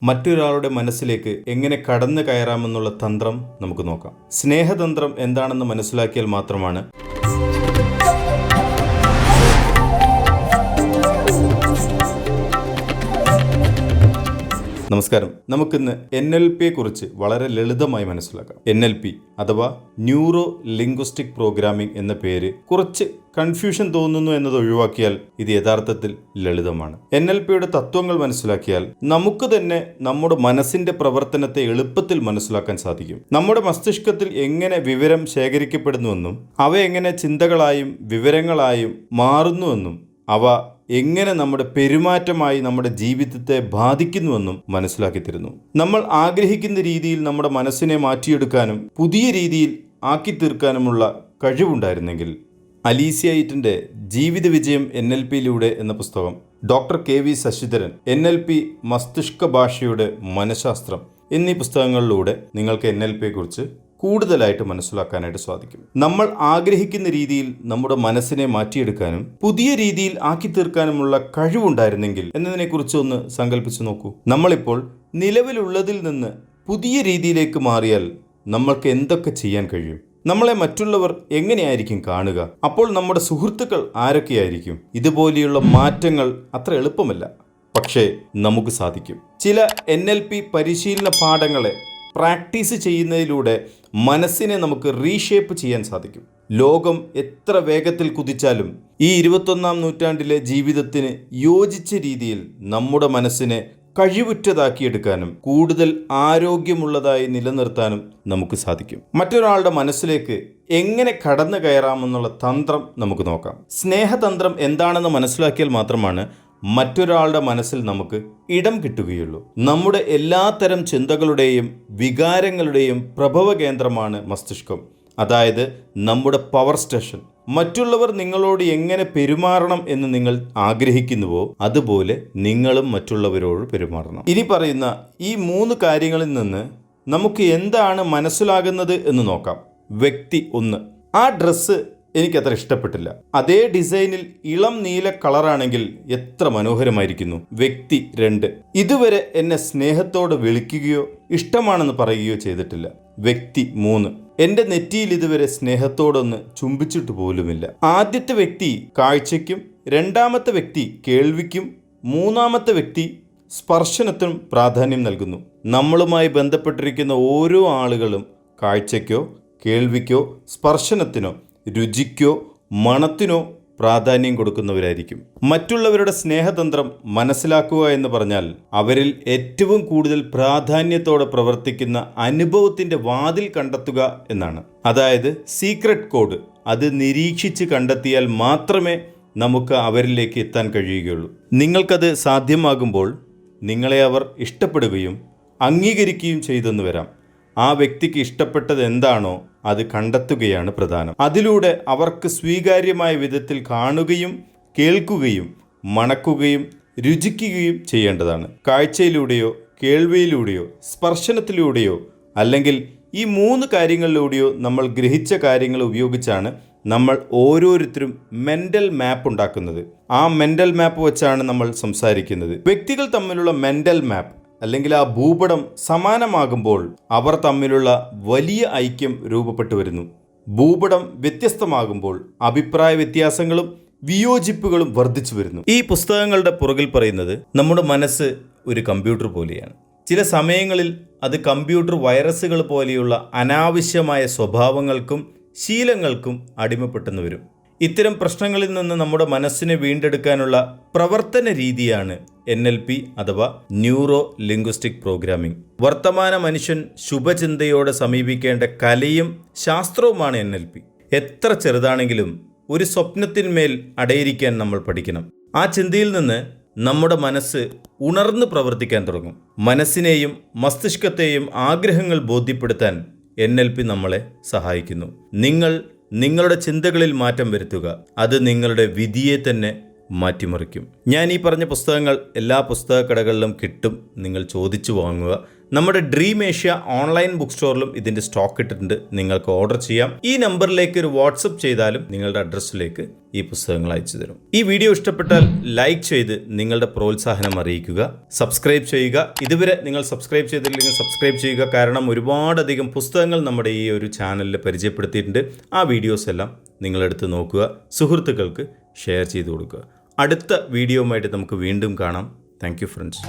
മറ്റൊരാളുടെ മനസ്സിലേക്ക് എങ്ങനെ കടന്നു കയറാമെന്നുള്ള തന്ത്രം നമുക്ക് നോക്കാം. സ്നേഹതന്ത്രം എന്താണെന്ന് മനസ്സിലാക്കിയാൽ മാത്രമാണ് നമസ്കാരം. നമുക്കിന്ന് NLP കുറിച്ച് വളരെ ലളിതമായി മനസ്സിലാക്കാം. NLP അഥവാ ന്യൂറോ ലിംഗ്വിസ്റ്റിക് പ്രോഗ്രാമിംഗ് എന്ന പേര് കുറച്ച് കൺഫ്യൂഷൻ തോന്നുന്നു എന്നത് ഒഴിവാക്കിയാൽ ഇത് യഥാർത്ഥത്തിൽ ലളിതമാണ്. NLPയുടെ തത്വങ്ങൾ മനസ്സിലാക്കിയാൽ നമുക്ക് തന്നെ നമ്മുടെ മനസ്സിന്റെ പ്രവർത്തനത്തെ എളുപ്പത്തിൽ മനസ്സിലാക്കാൻ സാധിക്കും. നമ്മുടെ മസ്തിഷ്കത്തിൽ എങ്ങനെ വിവരം ശേഖരിക്കപ്പെടുന്നുവെന്നും അവ എങ്ങനെ ചിന്തകളായും വിവരങ്ങളായും മാറുന്നുവെന്നും അവ എങ്ങനെ നമ്മുടെ പെരുമാറ്റമായി നമ്മുടെ ജീവിതത്തെ ബാധിക്കുന്നുവെന്നും മനസ്സിലാക്കി തരുന്നു. നമ്മൾ ആഗ്രഹിക്കുന്ന രീതിയിൽ നമ്മുടെ മനസ്സിനെ മാറ്റിയെടുക്കാനും പുതിയ രീതിയിൽ ആക്കി തീർക്കാനുമുള്ള കഴിവുണ്ടായിരുന്നെങ്കിൽ അലീസിയറ്റിൻ്റെ ജീവിത വിജയം NLPയിലൂടെ എന്ന പുസ്തകം, ഡോക്ടർ KV ശശിധരൻ NLP മസ്തിഷ്ക ഭാഷയുടെ മനഃശാസ്ത്രം എന്നീ പുസ്തകങ്ങളിലൂടെ നിങ്ങൾക്ക് NLPയെക്കുറിച്ച് കൂടുതലായിട്ട് മനസ്സിലാക്കാനായിട്ട് സാധിക്കും. നമ്മൾ ആഗ്രഹിക്കുന്ന രീതിയിൽ നമ്മുടെ മനസ്സിനെ മാറ്റിയെടുക്കാനും പുതിയ രീതിയിൽ ആക്കി തീർക്കാനുമുള്ള കഴിവുണ്ടായിരുന്നെങ്കിൽ എന്നതിനെക്കുറിച്ച് ഒന്ന് സങ്കല്പിച്ചു നോക്കൂ. നമ്മളിപ്പോൾ നിലവിലുള്ളതിൽ നിന്ന് പുതിയ രീതിയിലേക്ക് മാറിയാൽ നമ്മൾക്ക് എന്തൊക്കെ ചെയ്യാൻ കഴിയും? നമ്മളെ മറ്റുള്ളവർ എങ്ങനെയായിരിക്കും കാണുക? അപ്പോൾ നമ്മുടെ സുഹൃത്തുക്കൾ ആരൊക്കെയായിരിക്കും? ഇതുപോലെയുള്ള മാറ്റങ്ങൾ അത്ര എളുപ്പമല്ല, പക്ഷേ നമുക്ക് സാധിക്കും. ചില NLP പരിശീലന പാഠങ്ങളെ പ്രാക്ടീസ് ചെയ്യുന്നതിലൂടെ മനസ്സിനെ നമുക്ക് റീഷേപ്പ് ചെയ്യാൻ സാധിക്കും. ലോകം എത്ര വേഗത്തിൽ കുതിച്ചാലും ഈ 21-ാം നൂറ്റാണ്ടിലെ ജീവിതത്തിന് യോജിച്ച രീതിയിൽ നമ്മുടെ മനസ്സിനെ കഴിവുറ്റതാക്കിയെടുക്കാനും കൂടുതൽ ആരോഗ്യമുള്ളതായി നിലനിർത്താനും നമുക്ക് സാധിക്കും. മറ്റൊരാളുടെ മനസ്സിലേക്ക് എങ്ങനെ കടന്നു കയറാമെന്നുള്ള തന്ത്രം നമുക്ക് നോക്കാം. സ്നേഹതന്ത്രം എന്താണെന്ന് മനസ്സിലാക്കിയാൽ മാത്രമാണ് മറ്റൊരാളുടെ മനസ്സിൽ നമുക്ക് ഇടം കിട്ടുകയുള്ളൂ. നമ്മുടെ എല്ലാത്തരം ചിന്തകളുടെയും വികാരങ്ങളുടെയും പ്രഭവ കേന്ദ്രമാണ് മസ്തിഷ്കം, അതായത് നമ്മുടെ പവർ സ്റ്റേഷൻ. മറ്റുള്ളവർ നിങ്ങളോട് എങ്ങനെ പെരുമാറണം എന്ന് നിങ്ങൾ ആഗ്രഹിക്കുന്നുവോ അതുപോലെ നിങ്ങളും മറ്റുള്ളവരോട് പെരുമാറണം. ഇനി പറയുന്ന ഈ 3 കാര്യങ്ങളിൽ നിന്ന് നമുക്ക് എന്താണ് മനസ്സിലാകുന്നത് എന്ന് നോക്കാം. വ്യക്തി 1, ആ ഡ്രസ്സ് എനിക്കത്ര ഇഷ്ടപ്പെട്ടില്ല. അതേ ഡിസൈനിൽ ഇളം നീല കളറാണെങ്കിൽ എത്ര മനോഹരമായിരിക്കുന്നു. വ്യക്തി 2, ഇതുവരെ എന്നെ സ്നേഹത്തോടെ വിളിക്കുകയോ ഇഷ്ടമാണെന്ന് പറയുകയോ ചെയ്തിട്ടില്ല. വ്യക്തി 3, എൻ്റെ നെറ്റിയിൽ ഇതുവരെ സ്നേഹത്തോടൊന്ന് ചുംബിച്ചിട്ട് പോലുമില്ല. ആദ്യത്തെ വ്യക്തി കാഴ്ചയ്ക്കും, രണ്ടാമത്തെ വ്യക്തി കേൾവിക്കും, മൂന്നാമത്തെ വ്യക്തി സ്പർശനത്തിനും പ്രാധാന്യം നൽകുന്നു. നമ്മളുമായി ബന്ധപ്പെട്ടിരിക്കുന്ന ഓരോ ആളുകളും കാഴ്ചയ്ക്കോ കേൾവിക്കോ സ്പർശനത്തിനോ രുചിക്കോ മണത്തിനോ പ്രാധാന്യം കൊടുക്കുന്നവരായിരിക്കും. മറ്റുള്ളവരുടെ സ്നേഹതന്ത്രം മനസ്സിലാക്കുക എന്ന് പറഞ്ഞാൽ അവരിൽ ഏറ്റവും കൂടുതൽ പ്രാധാന്യത്തോടെ പ്രവർത്തിക്കുന്ന അനുഭവത്തിൻ്റെ വാതിൽ കണ്ടെത്തുക എന്നാണ്. അതായത് സീക്രട്ട് കോഡ്. അത് നിരീക്ഷിച്ച് കണ്ടെത്തിയാൽ മാത്രമേ നമുക്ക് അവരിലേക്ക് എത്താൻ കഴിയുകയുള്ളൂ. നിങ്ങൾക്കത് സാധ്യമാകുമ്പോൾ നിങ്ങളെ അവർ ഇഷ്ടപ്പെടുകയും അംഗീകരിക്കുകയും ചെയ്തെന്ന് വരാം. ആ വ്യക്തിക്ക് ഇഷ്ടപ്പെട്ടത് എന്താണോ അത് കണ്ടെത്തുകയാണ് പ്രധാനം. അതിലൂടെ അവർക്ക് സ്വീകാര്യമായ വിധത്തിൽ കാണുകയും കേൾക്കുകയും മണക്കുകയും രുചിക്കുകയും ചെയ്യേണ്ടതാണ്. കാഴ്ചയിലൂടെയോ കേൾവിയിലൂടെയോ സ്പർശനത്തിലൂടെയോ അല്ലെങ്കിൽ ഈ 3 കാര്യങ്ങളിലൂടെയോ നമ്മൾ ഗ്രഹിച്ച കാര്യങ്ങൾ ഉപയോഗിച്ചാണ് നമ്മൾ ഓരോരുത്തരും മെൻ്റൽ മാപ്പ് ഉണ്ടാക്കുന്നത്. ആ മെൻ്റൽ മാപ്പ് വെച്ചാണ് നമ്മൾ സംസാരിക്കുന്നത്. വ്യക്തികൾ തമ്മിലുള്ള മെൻ്റൽ മാപ്പ് അല്ലെങ്കിൽ ആ ഭൂപടം സമാനമാകുമ്പോൾ അവർ തമ്മിലുള്ള വലിയ ഐക്യം രൂപപ്പെട്ടു വരുന്നു. ഭൂപടം വ്യത്യസ്തമാകുമ്പോൾ അഭിപ്രായ വ്യത്യാസങ്ങളും വിയോജിപ്പുകളും വർദ്ധിച്ചു വരുന്നു. ഈ പുസ്തകങ്ങളുടെ പുറകിൽ പറയുന്നത് നമ്മുടെ മനസ്സ് ഒരു കമ്പ്യൂട്ടർ പോലെയാണ്. ചില സമയങ്ങളിൽ അത് കമ്പ്യൂട്ടർ വൈറസുകൾ പോലെയുള്ള അനാവശ്യമായ സ്വഭാവങ്ങൾക്കും ശീലങ്ങൾക്കും അടിമപ്പെട്ടെന്ന് വരും. ഇത്തരം പ്രശ്നങ്ങളിൽ നിന്ന് നമ്മുടെ മനസ്സിനെ വീണ്ടെടുക്കാനുള്ള പ്രവർത്തന രീതിയാണ് NLP അഥവാ ന്യൂറോ ലിംഗ്വിസ്റ്റിക് പ്രോഗ്രാമിംഗ്. വർത്തമാന മനുഷ്യൻ ശുഭചിന്തയോടെ സമീപിക്കേണ്ട കലയും ശാസ്ത്രവുമാണ് NLP. എത്ര ചെറുതാണെങ്കിലും ഒരു സ്വപ്നത്തിന്മേൽ അടയിരിക്കാൻ നമ്മൾ പഠിക്കണം. ആ ചിന്തയിൽ നിന്ന് നമ്മുടെ മനസ്സ് ഉണർന്ന് പ്രവർത്തിക്കാൻ തുടങ്ങും. മനസ്സിനെയും മസ്തിഷ്കത്തെയും ആഗ്രഹങ്ങൾ ബോധ്യപ്പെടുത്താൻ NLP നമ്മളെ സഹായിക്കുന്നു. നിങ്ങളുടെ ചിന്തകളിൽ മാറ്റം വരുത്തുക. അത് നിങ്ങളുടെ വിധിയെ തന്നെ മാറ്റിമറിക്കും. ഞാൻ ഈ പറഞ്ഞ പുസ്തകങ്ങൾ എല്ലാ പുസ്തകക്കടകളിലും കിട്ടും. നിങ്ങൾ ചോദിച്ചു വാങ്ങുക. നമ്മുടെ ഡ്രീം ഏഷ്യ ഓൺലൈൻ ബുക്ക് സ്റ്റോറിലും ഇതിൻ്റെ സ്റ്റോക്ക് ഇട്ടിട്ടുണ്ട്. നിങ്ങൾക്ക് ഓർഡർ ചെയ്യാം. ഈ നമ്പറിലേക്ക് ഒരു വാട്സപ്പ് ചെയ്താലും നിങ്ങളുടെ അഡ്രസ്സിലേക്ക് ഈ പുസ്തകങ്ങൾ അയച്ചു തരും. ഈ വീഡിയോ ഇഷ്ടപ്പെട്ടാൽ ലൈക്ക് ചെയ്ത് നിങ്ങളുടെ പ്രോത്സാഹനം അറിയിക്കുക. സബ്സ്ക്രൈബ് ചെയ്യുക. ഇതുവരെ നിങ്ങൾ സബ്സ്ക്രൈബ് ചെയ്തില്ലെങ്കിൽ സബ്സ്ക്രൈബ് ചെയ്യുക. കാരണം ഒരുപാടധികം പുസ്തകങ്ങൾ നമ്മുടെ ഈ ഒരു ചാനലിൽ പരിചയപ്പെടുത്തിയിട്ടുണ്ട്. ആ വീഡിയോസ് എല്ലാം നിങ്ങളെടുത്ത് നോക്കുക. സുഹൃത്തുക്കൾക്ക് ഷെയർ ചെയ്ത് കൊടുക്കുക. അടുത്ത വീഡിയോയുമായിട്ട് നമുക്ക് വീണ്ടും കാണാം. Thank you friends.